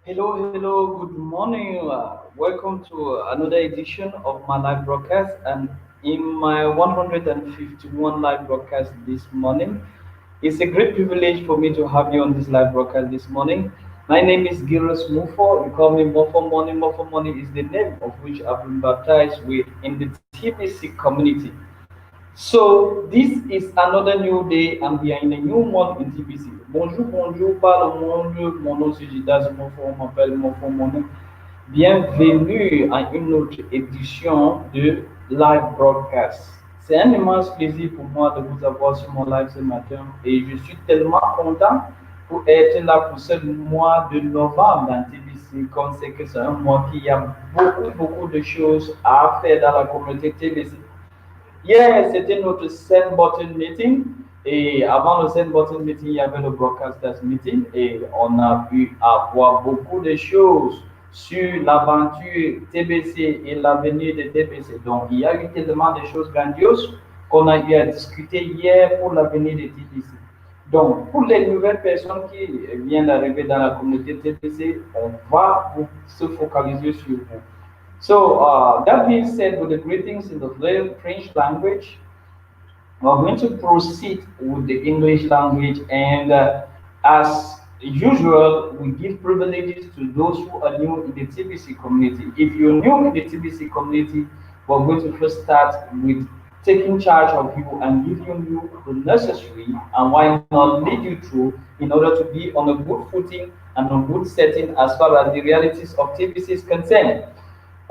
Hello, good morning. Welcome to another edition of my live broadcast. And in my 151 live broadcast this morning, it's a great privilege for me to have you on this live broadcast this morning. My name is Gilles Moffo. You call me Moffo Money. Moffo Money is the name of which I've been baptized with in the TBC community. So this is another new day and we are in a new month in TBC. Bonjour, par le monde, mon nom c'est Gidas Mofo, on m'appelle Mofo Mono. Bienvenue à une autre édition de Live Broadcast. C'est un immense plaisir pour moi de vous avoir sur mon live ce matin et je suis tellement content pour être là pour ce mois de novembre dans TBC. Comme c'est que c'est un mois qui a beaucoup de choses à faire dans la communauté TBC. Hier, c'était notre send button meeting. Et avant le send button meeting, il y avait le broadcasters meeting. Et on a pu avoir beaucoup de choses sur l'aventure TBC et l'avenir de TBC. Donc, il y a eu tellement de choses grandioses qu'on a eu à discuter hier pour l'avenir de TBC. Donc, pour les nouvelles personnes qui viennent d'arriver dans la communauté TBC, on va se focaliser sur vous. So that being said, with the greetings in the French language, we're going to proceed with the English language, and as usual, we give privileges to those who are new in the TBC community. If you're new in the TBC community, we're going to first start with taking charge of you and giving you the necessary and why not lead you through in order to be on a good footing and a good setting as far as the realities of TBC is concerned.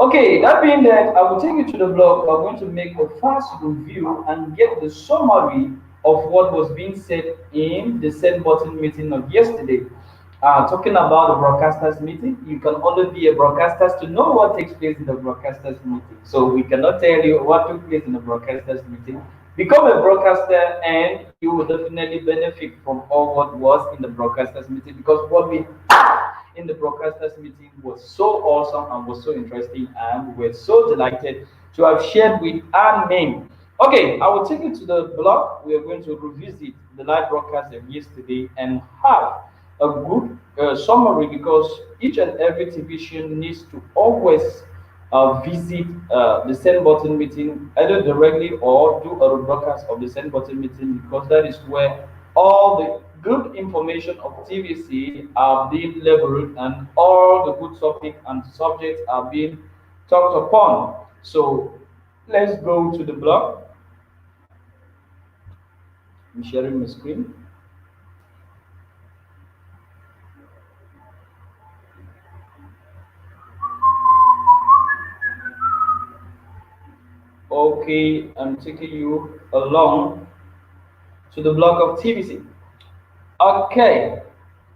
Okay, that being that, I will take you to the blog. We're going to make a fast review and get the summary of what was being said in the send button meeting of yesterday. Talking about the broadcasters meeting, you can only be a broadcaster to know what takes place in the broadcasters meeting. So we cannot tell you what took place in the broadcasters meeting. Become a broadcaster and you will definitely benefit from all what was in the broadcasters meeting because what we in the broadcasters meeting was so awesome and was so interesting, and we're so delighted to have shared with our name. Okay, I will take you to the blog. We are going to revisit the live broadcast of yesterday and have a good summary because each and every division needs to always visit the send button meeting either directly or do a broadcast of the send button meeting because that is where all the good information of TVC are being leveraged and all the good topic and subjects are being talked upon. So let's go to the blog. I'm sharing my screen. Okay, I'm taking you along to the blog of TVC. Okay,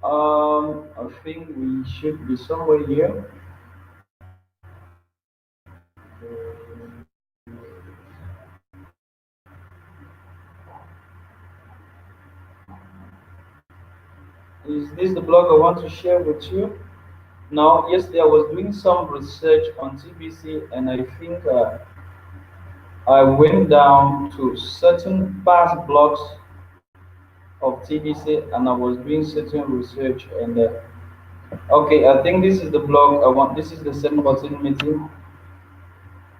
I think we should be somewhere here. Is this the blog I want to share with you? Now, yesterday I was doing some research on TBC, and I think I went down to certain past blogs of TBC, and I was doing certain research. And okay, I think this is the blog I want. This is the same button meeting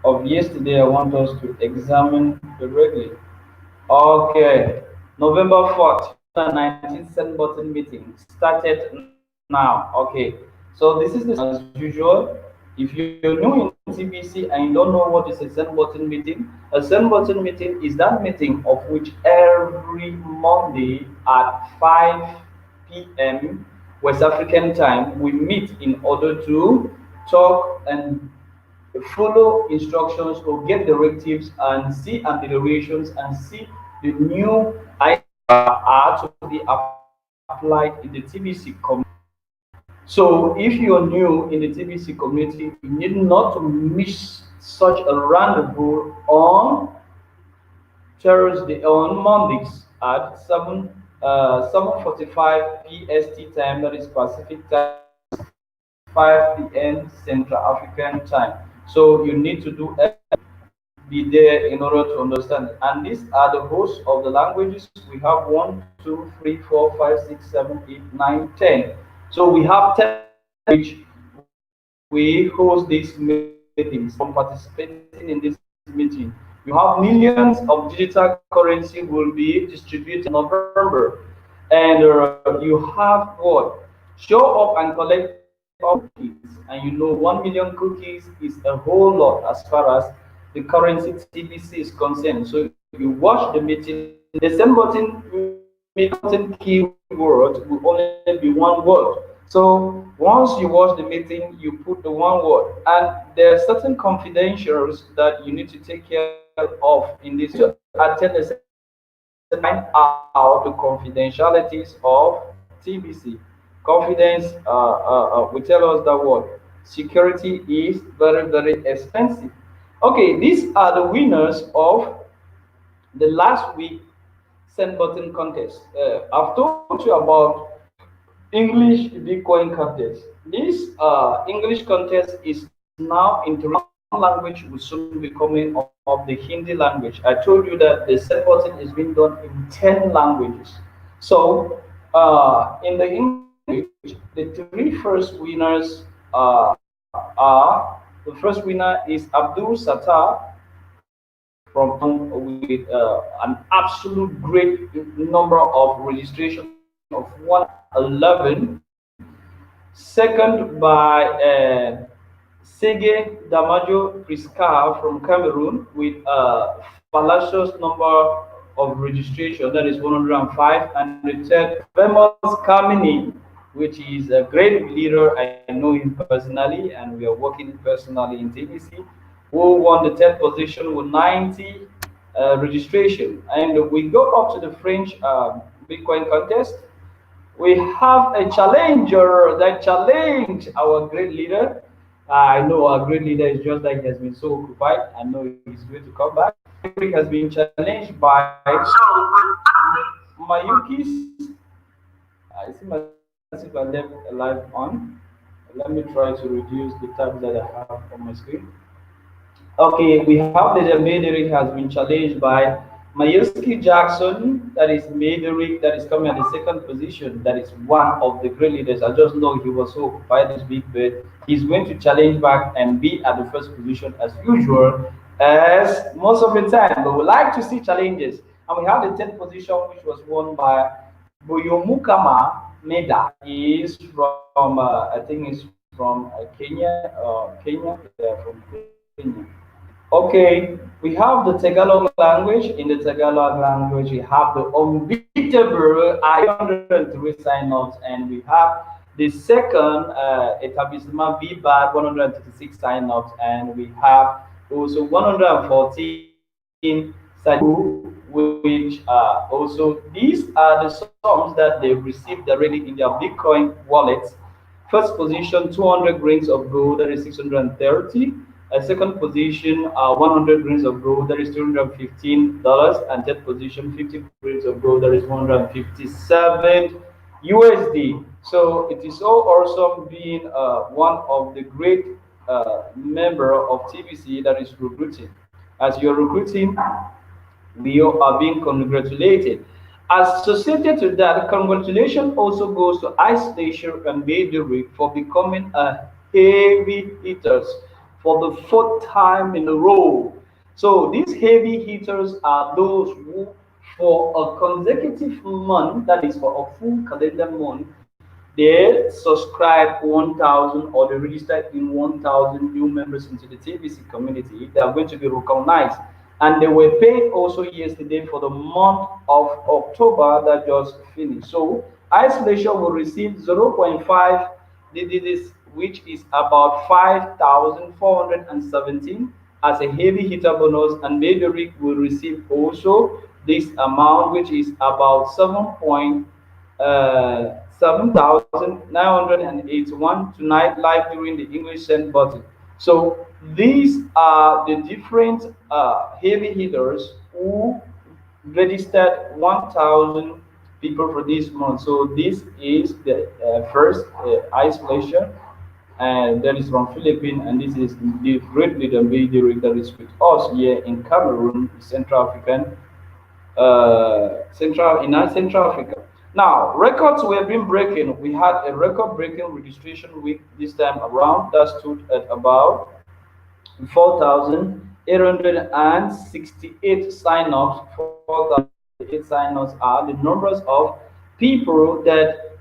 of yesterday. I want us to examine directly. Okay, November 4th, 2019 send button meeting started now. Okay, so this is the as usual. If you're new in TBC and you don't know what is a send button meeting, a send button meeting is that meeting of which every Monday at 5 p.m. West African time we meet in order to talk and follow instructions or get directives and see ameliorations and see the new ideas are to be applied in the TBC community. So if you're new in the TBC community, you need not to miss such a rendezvous on Thursday on Mondays at 7:45 PST time, that is Pacific time, 5 p.m. Central African time. So you need to do be there in order to understand. And these are the hosts of the languages. We have 1, 2, 3, 4, 5, 6, 7, 8, 9, 10. So we have 10 which we host these meetings. From participating in this meeting, you have millions of digital currency will be distributed in November, and you have what? Show up and collect all cookies, and 1 million cookies is a whole lot as far as the currency TBC is concerned. So you watch the meeting. The same button keyword will only be one word. So once you watch the meeting, you put the one word, and there are certain confidentials that you need to take care of in this. To attend a certain find out the confidentialities of TBC. Confidence will tell us that what security is very, very expensive. Okay, these are the winners of the last week send button contest. I've told you about English Bitcoin contest. This English contest is now introducing one language will soon be coming of the Hindi language. I told you that the send button is being done in 10 languages. So in the English language, the three first winners are the first winner is Abdul Sattar from with an absolute great number of registration of 111. Second by Sege Damajo Priska from Cameroon with a fallacious number of registration, that is 105. And the third, Famous Kamini, which is a great leader. I know him personally, and we are working personally in TBC, who won the third position with 90 registration. And we go up to the French Bitcoin contest. We have a challenger that challenged our great leader. I know our great leader is just like he has been so occupied. I know he's going to come back. Eric has been challenged by Mayukis. I see myself I left live on. Let me try to reduce the tabs that I have on my screen. Okay, we have the Mederick has been challenged by Mayoski Jackson, that is Mederick, that is coming at the second position. That is one of the great leaders. I just know he was so occupied this big bit. He's going to challenge back and be at the first position as usual, as most of the time. But we like to see challenges. And we have the 10th position, which was won by Boyomukama Meda. He is from, I think he's from Kenya, yeah, from Kenya. Okay, we have the Tagalog language. In the Tagalog language, we have the unbeatable 103 sign-ups, and we have the second Etablissement VBAD 136 sign-ups, and we have also 114 which also these are the sums that they've received already in their Bitcoin wallets. First position, 200 grains of gold, that is 630. Second position, 100 grains of gold, that is $215. And third position, 50 grains of gold, that is 157 USD. So it is so awesome being one of the great member of TBC that is recruiting. As you're recruiting, we are being congratulated. Associated to that, congratulations also goes to Isolation and Major for becoming a heavy hitters for the fourth time in a row. So these heavy hitters are those who, for a consecutive month, that is for a full calendar month, they subscribe 1,000 or they registered in 1,000 new members into the TBC community. They are going to be recognized. And they were paid also yesterday for the month of October that just finished. So Isolation will receive 0.5 DDDs, which is about 5,417 as a heavy hitter bonus, and Majoric will receive also this amount, which is about 7,981 tonight live during the English send button. So these are the different heavy hitters who registered 1,000 people for this month. So this is the first Isolation, and that is from Philippines, and this is the great leader that is with us here in Cameroon, Central African, Central Africa. Now, records we have been breaking. We had a record breaking registration week this time around that stood at about 4,868 sign-ups. 4,868 sign-ups are the numbers of people that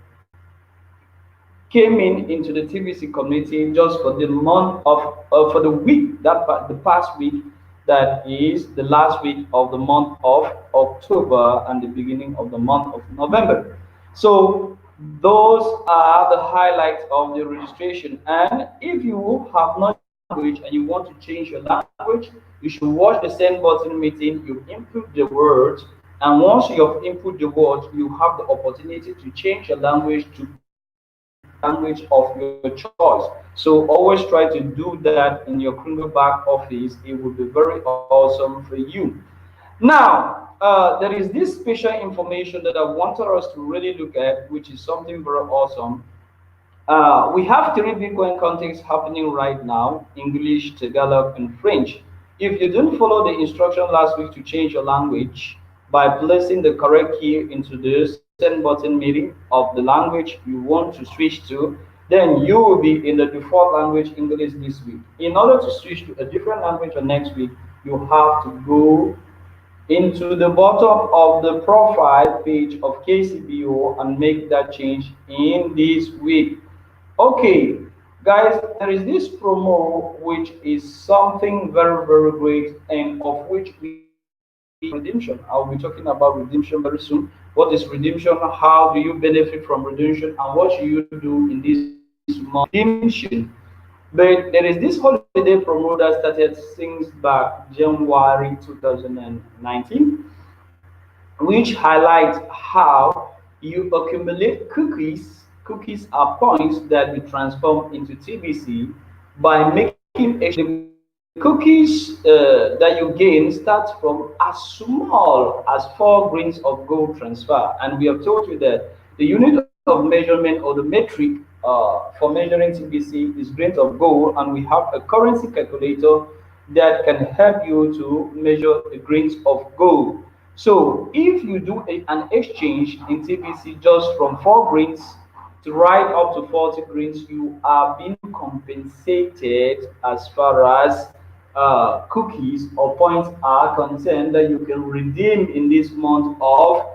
came in into the TBC community just for the month of for the week the past week, that is the last week of the month of October and the beginning of the month of November. So those are the highlights of the registration. And if you have not language and you want to change your language, you should watch the send button meeting. You input the words, and once you have input the words, you have the opportunity to change your language to language of your choice. So always try to do that in your Kringle back office. It will be very awesome for you. Now, there is this special information that I wanted us to really look at, which is something very awesome. We have three Bitcoin contests happening right now: English, Tagalog, and French. If you didn't follow the instruction last week to change your language by placing the correct key into the send button meeting of the language you want to switch to, then you will be in the default language English this week. In order to switch to a different language for next week, you have to go into the bottom of the profile page of KCBO and make that change in this week. Okay, guys, there is this promo which is something very, very great, and of which we redemption. I'll be talking about redemption very soon. What is redemption? How do you benefit from redemption? And what should you do in this month redemption? But there is this holiday promo that started since back January 2019, which highlights how you accumulate cookies. Cookies are points that we transform into TBC by making exchange. The cookies that you gain starts from as small as 4 grains of gold transfer, and we have told you that the unit of measurement or the metric for measuring TBC is grains of gold, and we have a currency calculator that can help you to measure the grains of gold. So if you do an exchange in TBC just from 4 grains to right up to 40 grains, you are being compensated as far as cookies or points are concerned that you can redeem in this month of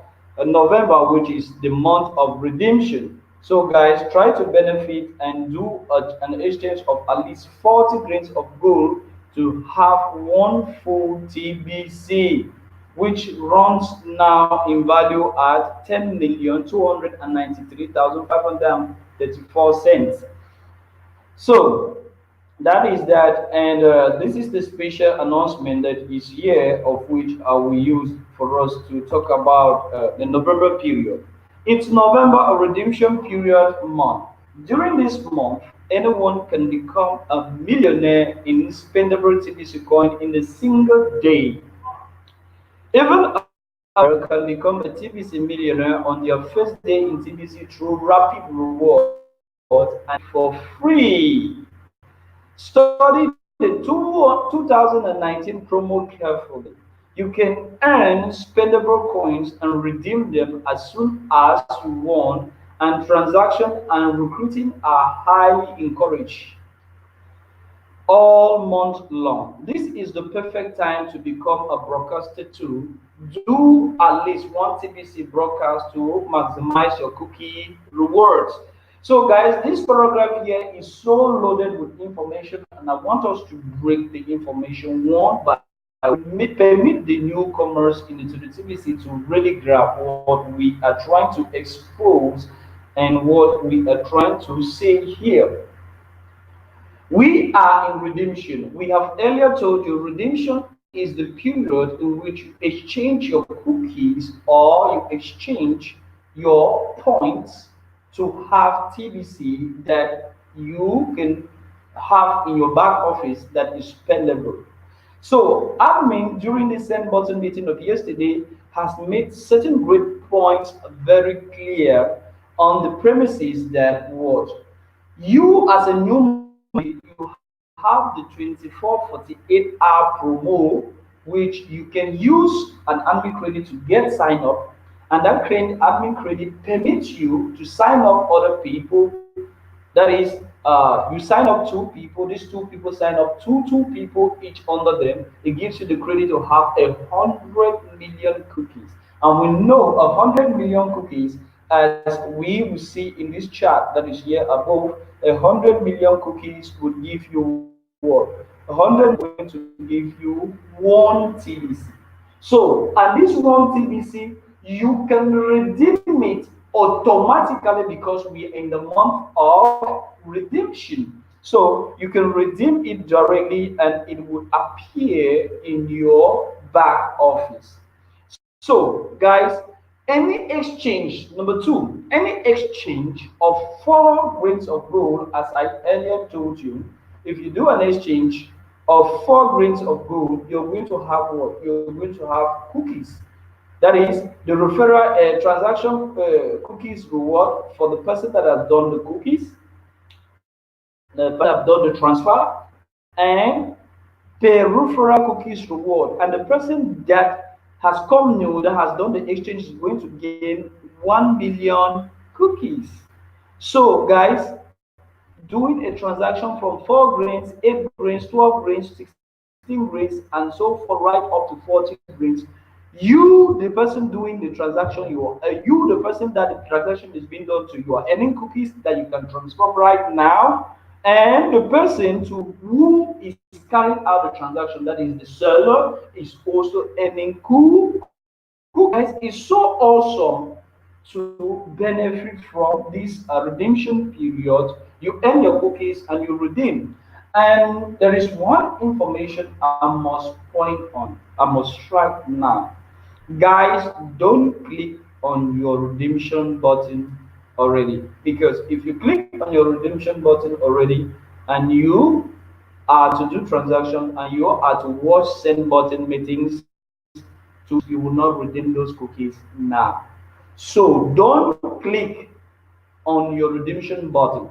November, which is the month of redemption. So, guys, try to benefit and do an exchange of at least 40 grains of gold to have one full TBC, which runs now in value at 10,293,534 cents. So that is that, and this is the special announcement that is here, of which I will use for us to talk about the November period. It's November, a redemption period month. During this month, anyone can become a millionaire in spendable TBC coin in a single day. Even a can become a TBC millionaire on their first day in TBC through rapid rewards and for free. Study the 2019 promo carefully. You can earn spendable coins and redeem them as soon as you want, and transaction and recruiting are highly encouraged all month long. This is the perfect time to become a broadcaster too. Do at least one TBC broadcast to maximize your cookie rewards. So, guys, this paragraph here is so loaded with information, and I want us to break the information one by one. Permit the newcomers into the TBC to really grab what we are trying to expose and what we are trying to say here. We are in redemption. We have earlier told you redemption is the period in which you exchange your cookies or you exchange your points to have TBC that you can have in your back office that is spendable. So admin during the send button meeting of yesterday has made certain great points very clear on the premises that what you as a new you have the 24/48 hour promo, which you can use an admin credit to get sign up, and that admin credit permits you to sign up other people. That is, you sign up two people. These two people sign up two people each under them. It gives you the credit to have 100 million cookies, and we know 100 million cookies, as we will see in this chart that is here above. 100 million cookies would give you what? 100 going to give you one TBC. So, and this one TBC, you can redeem it automatically because we are in the month of redemption. So, you can redeem it directly and it will appear in your back office. So, guys, any exchange, number two, any exchange of 4 grains of gold, as I earlier told you, if you do an exchange of 4 grains of gold, you're going to have what? You're going to have cookies. That is the referral transaction cookies reward for the person that has done the cookies, the person that have done the transfer, and per referral cookies reward. And the person that has come new, that has done the exchange, is going to gain 1 million cookies. So, guys, doing a transaction from 4 grains, 8 grains, 12 grains, 16 grains, and so forth, right up to 40 grains. You, the person doing the transaction, you, the person that the transaction is being done to, you are earning cookies that you can transform right now, and the person to whom is carrying out the transaction, that is the seller, is also earning cookies. Guys, it's so awesome to benefit from this redemption period. You earn your cookies and you redeem. And there is one information I must point on, I must strike now. Guys, don't click on your redemption button already, because if you click on your redemption button already and you are to do transaction and you are to watch send button meetings, to you will not redeem those cookies now. So don't click on your redemption button.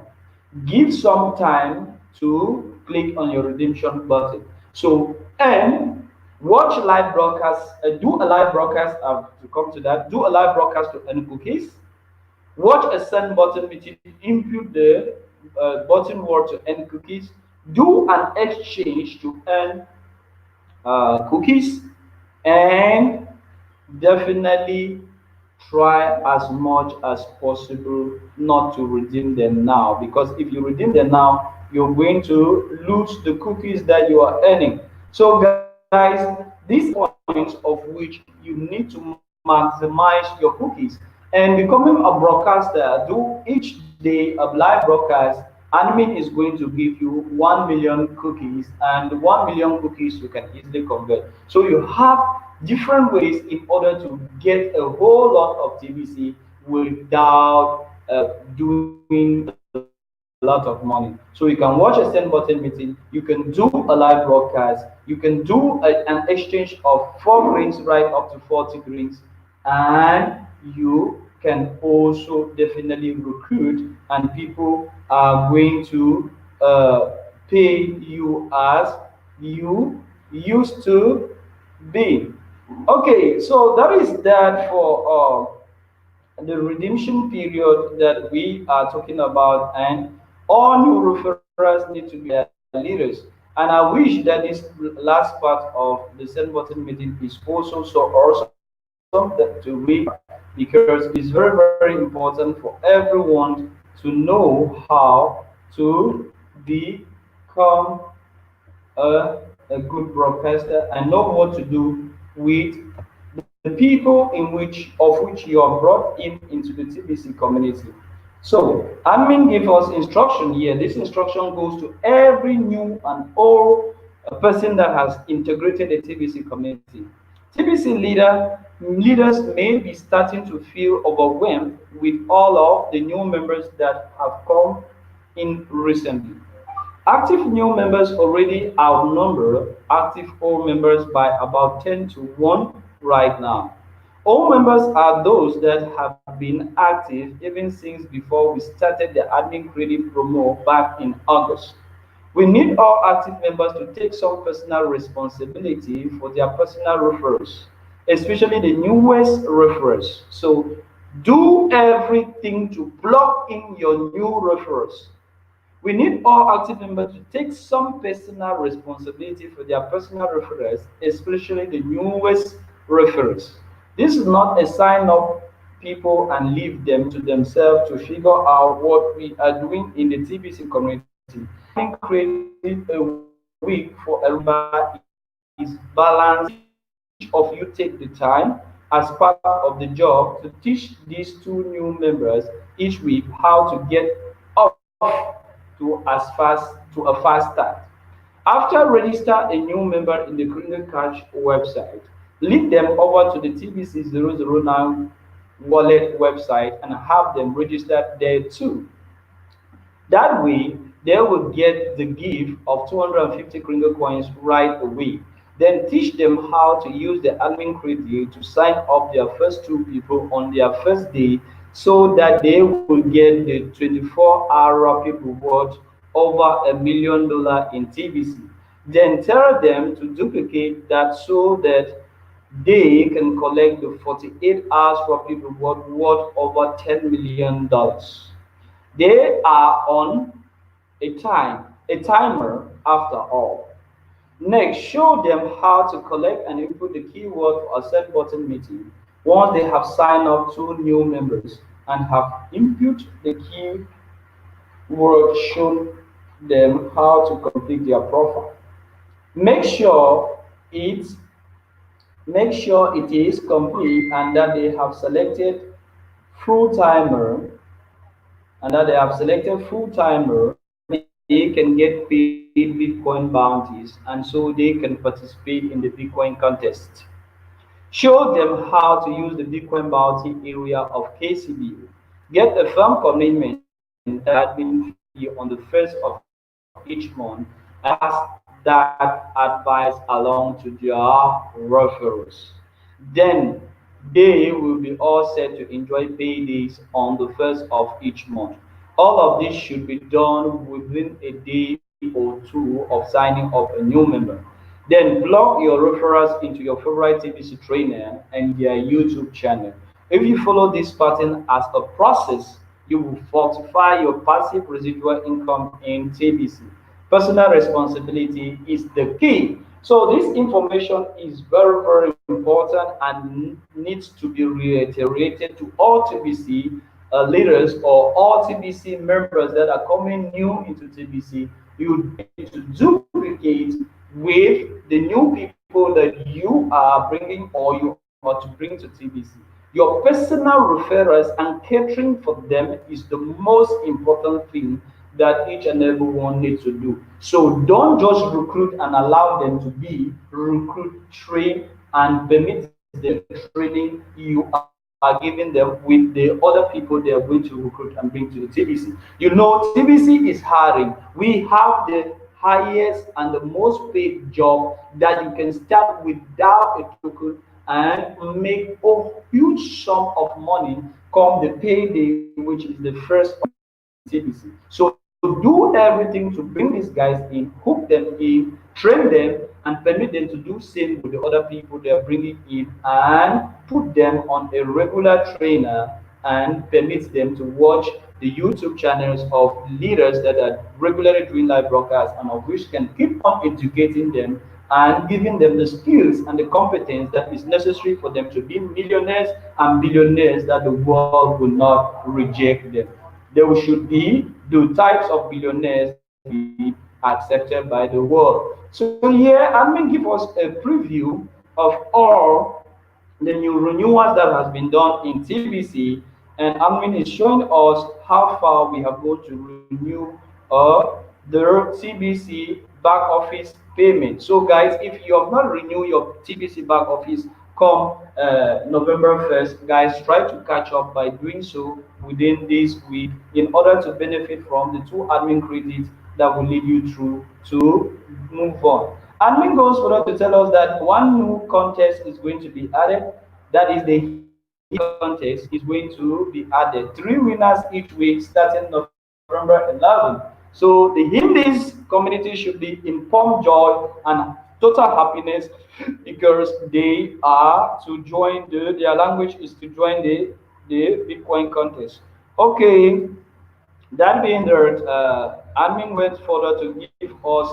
Give some time to click on your redemption button. So, and watch live broadcast, do a live broadcast to come to that, do a live broadcast to earn cookies. Watch a send button meeting, input the button word to earn cookies. Do an exchange to earn cookies, and definitely try as much as possible not to redeem them now, because if you redeem them now, you're going to lose the cookies that you are earning. So, guys, these points of which you need to maximize your cookies. And becoming a broadcaster, do each day a live broadcast. Admin is going to give you 1 million cookies, and 1 million cookies you can easily convert. So you have different ways in order to get a whole lot of TBC without doing a lot of money. So you can watch a send button meeting, you can do a live broadcast, you can do an exchange of 4 grains right up to 40 grains, and you can also definitely recruit, and people are going to pay you as you used to be. Okay, so that is that for the redemption period that we are talking about, and all new referrals need to be leaders. And I wish that this last part of the send button meeting is also so awesome to read, because it's very, very important for everyone to know how to become a good broadcaster and know what to do with the people of which you are brought in into the TBC community. So admin gave us instruction here. This instruction goes to every new and old person that has integrated the TBC community. TBC leaders may be starting to feel overwhelmed with all of the new members that have come in recently. Active new members already outnumber active old members by about 10 to 1 right now. Old members are those that have been active even since before we started the admin credit promo back in August. We need all active members to take some personal responsibility for their personal referrals. especially the newest referrals. So do everything to plug in your new referrals. We need all active members to take some personal responsibility for their personal referrals, especially the newest referrals. This is not a sign of people and leave them to themselves to figure out what we are doing in the TBC community. Having created a week for everybody is balanced. Each of you take the time as part of the job to teach these two new members each week how to get off to a fast start. After register a new member in the Criminal Cash website, lead them over to the TBC 009 wallet website and have them registered there too. That way, they will get the gift of 250 Kringle coins right away. Then teach them how to use the admin credit to sign up their first two people on their first day so that they will get the 24-hour people worth over $1 million in TBC. Then tell them to duplicate that so that they can collect the 48 hours for people worth over $10 million. They are on a timer after all. Next, show them how to collect and input the keyword for a set button meeting once they have signed up two new members and have input the keyword. Show them how to complete their profile. Make sure it make sure it is complete and that they have selected full timer they can get paid Bitcoin bounties and so they can participate in the Bitcoin contest. Show them how to use the Bitcoin bounty area of KCB. Get a firm commitment that admin fee on the first of each month and pass that advice along to their referrals. Then they will be all set to enjoy paydays on the first of each month. All of this should be done within a day or two of signing up a new member. Then plug your referrals into your favorite TBC trainer and their YouTube channel. If you follow this pattern as a process, you will fortify your passive residual income in TBC. Personal responsibility is the key. So this information is very, very important and needs to be reiterated to all TBC leaders or all TBC members that are coming new into TBC. You need to duplicate with the new people that you are bringing or you are to bring to TBC. Your personal referrals and catering for them is the most important thing that each and everyone needs to do. So don't just recruit and allow them to be recruit, train, and permit them training you are giving them with the other people they are going to recruit and bring to the TBC. You know, TBC is hiring. We have the highest and the most paid job that you can start without a token and make a huge sum of money come the payday, which is the first of TBC. So do everything to bring these guys in, hook them in, train them, and permit them to do same with the other people they are bringing in, and put them on a regular trainer and permit them to watch the YouTube channels of leaders that are regularly doing live broadcasts and of which can keep on educating them and giving them the skills and the competence that is necessary for them to be millionaires and billionaires that the world will not reject them. There should be the types of billionaires that will be accepted by the world. So here I'm going to give us a preview of all the new renewals that has been done in TBC, and admin is showing us how far we have gone to renew the TBC back office payment. So guys, if you have not renewed your TBC back office come November 1st, guys, try to catch up by doing so within this week in order to benefit from the two admin credits that will lead you through to move on. Admin goes further to tell us that one new contest is going to be added. That is the contest is going to be added. Three winners each week starting November 11th. So the Hindis community should be in pump joy and total happiness because they are to join their language is to join the Bitcoin contest. Okay, that being that, admin went further to give us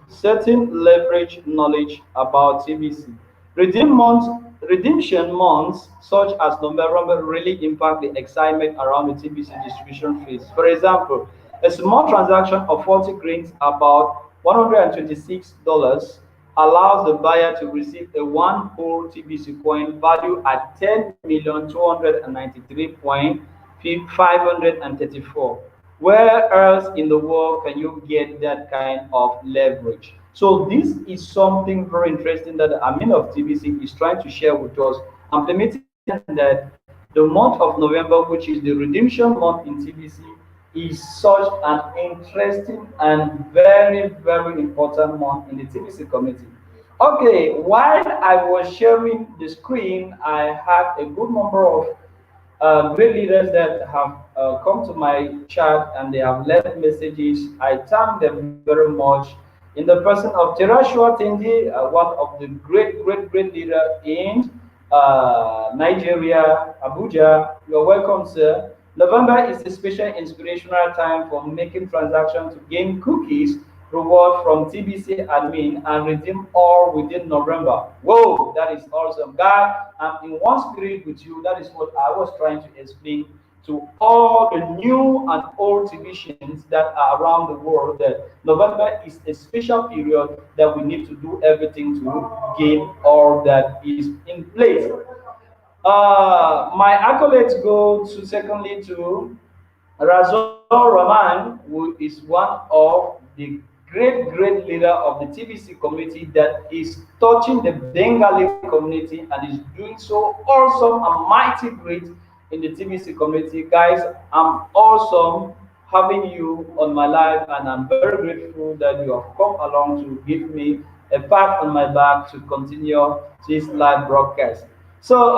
certain leverage knowledge about TBC. Redemption months such as November really impact the excitement around the TBC distribution phase. For example, a small transaction of 40 grains, about $126, allows the buyer to receive a one whole TBC coin valued at 10,293,534. Where else in the world can you get that kind of leverage? So this is something very interesting that the admin of TBC is trying to share with us, implementing that the month of November, which is the redemption month in TBC, is such an interesting and very, very important month in the TBC community. Okay, while I was sharing the screen, I had a good number of great leaders that have come to my chat and they have left messages. I thank them very much in the person of Terashua Tendi, one of the great leader in Nigeria, Abuja. You're welcome, sir. November is a special inspirational time for making transactions to gain cookies reward from TBC admin and redeem all within November. Whoa, that is awesome. Guy, I'm in one spirit with you. That is what I was trying to explain to all the new and old televisions that are around the world that November is a special period that we need to do everything to gain all that is in place. My accolades go to secondly to Razor Rahman, who is one of the great leader of the TBC community that is touching the Bengali community and is doing so awesome and mighty great in the TBC community. Guys, I'm awesome having you on my life and I'm very grateful that you have come along to give me a pat on my back to continue this live broadcast. So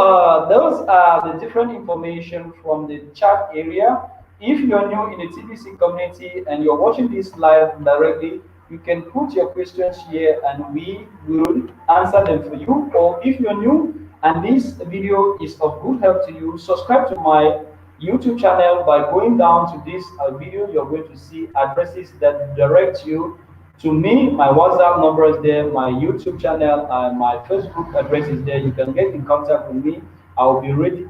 those are the different information from the chat area. If you're new in the TBC community and you're watching this live directly, you can put your questions here and we will answer them for you. Or if you're new and this video is of good help to you, subscribe to my YouTube channel by going down to this video. You're going to see addresses that direct you to me. My WhatsApp number is there, my YouTube channel, and my Facebook address is there. You can get in contact with me. I will be ready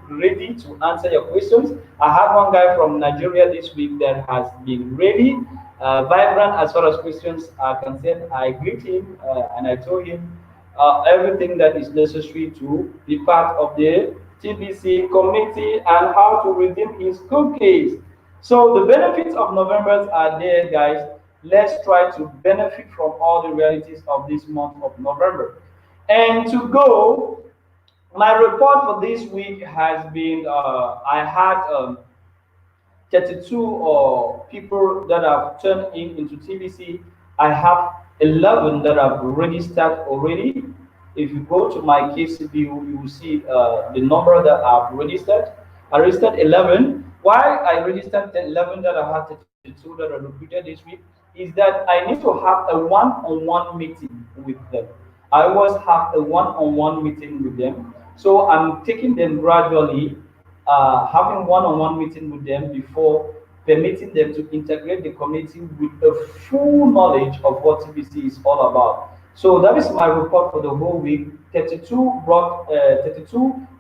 to answer your questions. I had one guy from Nigeria this week that has been ready, vibrant as far as questions are concerned. I greet him and I told him everything that is necessary to be part of the TBC community and how to redeem his cookies. So the benefits of November are there, guys. Let's try to benefit from all the realities of this month of November. And to go, my report for this week has been I had 32 people that have turned into TBC. I have 11 that have registered already. If you go to my KCB, you will see the number that I've registered. I registered 11. Why I registered 11 that I had 32 that are repeated this week is that I need to have a one-on-one meeting with them. I always have a one-on-one meeting with them. So I'm taking them gradually, having one-on-one meeting with them before permitting them to integrate the community with a full knowledge of what TBC is all about. So that is my report for the whole week. 32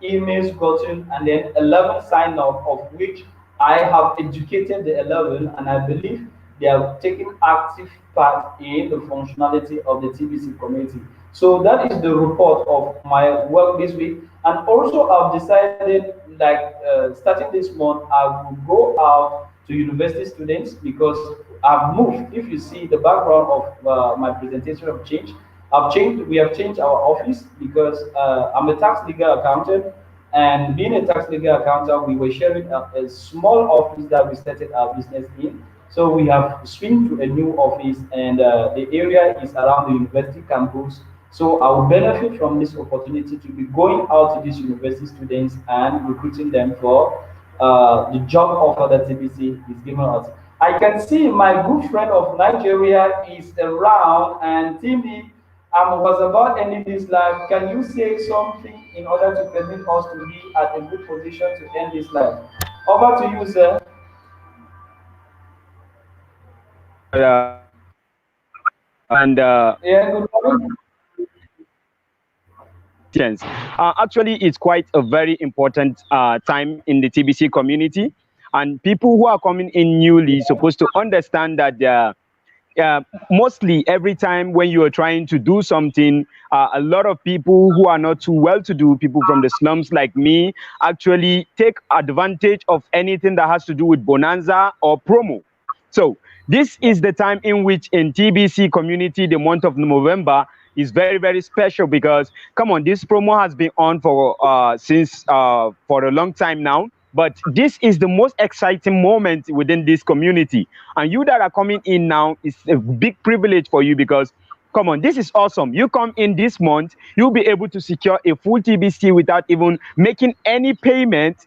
emails gotten, and then 11 sign up, of which I have educated the 11, and I believe they are taking active part in the functionality of the TBC community. So that is the report of my work this week. And also, I've decided, like starting this month, I will go out to university students because I've moved. If you see the background of my presentation of change, I've changed. We have changed our office because I'm a tax legal accountant, and being a tax legal accountant, we were sharing a small office that we started our business in. So we have switched to a new office, and the area is around the university campus. So I will benefit from this opportunity to be going out to these university students and recruiting them for the job offer that TBC is giving us. I can see my good friend of Nigeria is around, and Timmy, Was about ending this live. Can you say something in order to permit us to be at a good position to end this live? Over to you, sir. And Yeah, good morning. actually, it's quite a very important time in the TBC community, and people who are coming in newly supposed to understand that uh, mostly every time when you are trying to do something, a lot of people who are not too well to do, people from the slums like me, actually take advantage of anything that has to do with bonanza or promo. So this is the time in which in TBC community, the month of November is very, very special because come on, this promo has been on for since for a long time now. But this is the most exciting moment within this community. And you that are coming in now, is a big privilege for you because come on, this is awesome. You come in this month, you'll be able to secure a full TBC without even making any payment.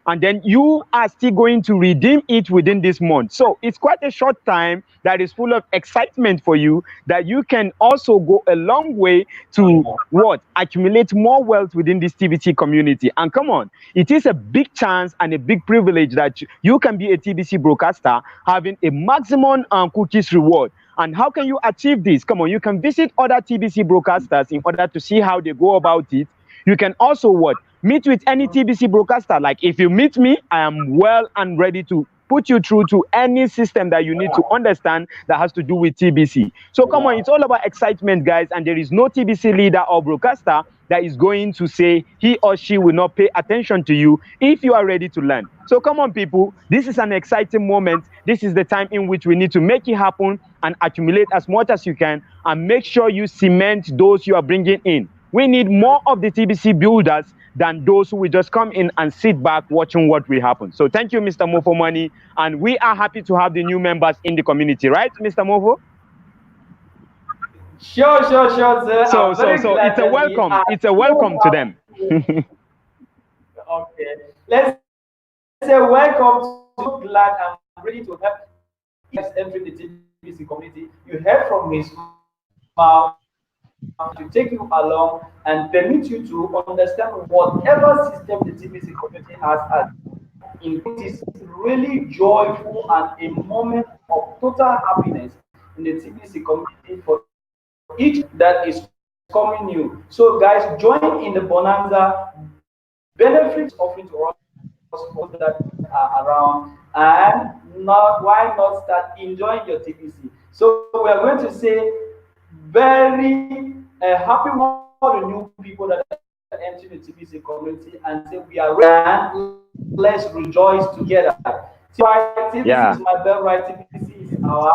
And then you are still going to redeem it within this month. So it's quite a short time that is full of excitement for you that you can also go a long way to what? Accumulate more wealth within this TBC community. And come on, it is a big chance and a big privilege that you can be a TBC broadcaster having a maximum cookies reward. And how can you achieve this? Come on, you can visit other TBC broadcasters in order to see how they go about it. You can also what? Meet with any TBC broadcaster. Like if you meet me, I am well and ready to put you through to any system that you need to understand that has to do with TBC. So come on, it's all about excitement, guys, and there is no TBC leader or broadcaster that is going to say he or she will not pay attention to you if you are ready to learn. So come on, people, this is an exciting moment. This is the time in which we need to make it happen and accumulate as much as you can and make sure you cement those you are bringing in. We need more of the TBC builders than those who will just come in and sit back watching what will happen. So thank you, Mr. Moffo Money, and we are happy to have the new members in the community, right, Mr. Moffo? Sure, sure, sure, sir. So I'm so very so glad it's a that we welcome. are It's a so welcome to them. okay. Let's say welcome to so glad and ready to help each entering the TBC community. You heard from his mouth to take you along and permit you to understand whatever system the TBC community has as in it is really joyful and a moment of total happiness in the TBC community for each that is coming new. So guys, join in the bonanza benefits offering to us for those that are around, and not why not start enjoying your TPC. So we are going to say very happy one for the new people that are entering the TPC community and say we are ready and let's rejoice together. TPC Yeah, is my bell right, TPC is our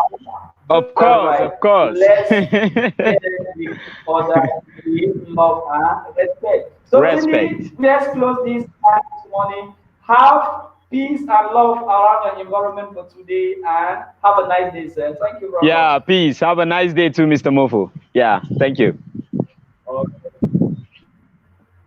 of bell course, right. of course. Let's share with other with love and respect. So Respect. Cindy, let's close this morning. Have peace and love around your environment for today and have a nice day, sir. Thank you very much. Yeah, peace. Have a nice day too, Mr. Mofu. Yeah, thank you.